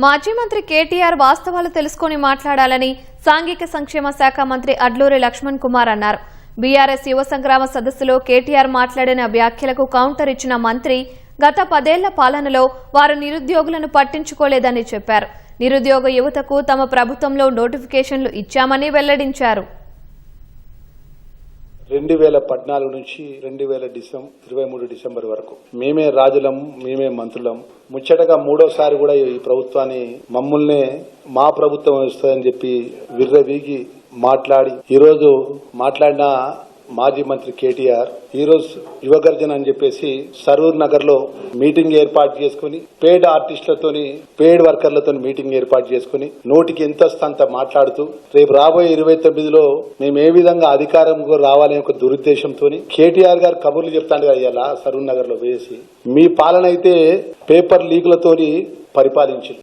మాజీ మంత్రి కేటీఆర్ వాస్తవాలు తెలుసుకుని మాట్లాడాలని సాంఘిక సంక్షేమ శాఖ మంత్రి అడ్లూరి లక్ష్మణ్ కుమార్ అన్నారు. బీఆర్ఎస్ యువ సంగ్రామ సదస్సులో కేటీఆర్ మాట్లాడిన వ్యాఖ్యలకు కౌంటర్ ఇచ్చిన మంత్రి గత 10 ఏళ్ల పాలనలో వారు నిరుద్యోగులను పట్టించుకోలేదని చెప్పారు. నిరుద్యోగ యువతకు తమ ప్రభుత్వంలో నోటిఫికేషన్లు ఇచ్చామని వెల్లడించారు. 2014 నుంచి 2023 డిసెంబర్ వరకు మేమే రాజులం, మేమే మంత్రులం. ముచ్చటగా మూడోసారి కూడా ఈ ప్రభుత్వాన్ని మమ్మల్నే మా ప్రభుత్వం వస్తుందని చెప్పి విర్రవీగి మాట్లాడి ఈరోజు మాట్లాడిన మాజీ మంత్రి కేటీఆర్ ఈరోజు యువగర్జన అని చెప్పేసి సరూర్ నగర్ లో మీటింగ్ ఏర్పాటు చేసుకుని పేడ్ ఆర్టిస్టులతోని పేడ్ వర్కర్లతో మీటింగ్ ఏర్పాటు చేసుకుని నోటికి ఎంత అంత మాట్లాడుతూ రేపు రాబోయే 29లో మేము ఏ విధంగా అధికారం రావాలనే ఒక దురుద్దేశంతో కేటీఆర్ గారు కబుర్లు చెప్తాడు కదా సరూర్ నగర్ లో వేసి మీ పాలన అయితే పేపర్ లీకులతోని పరిపాలించింది.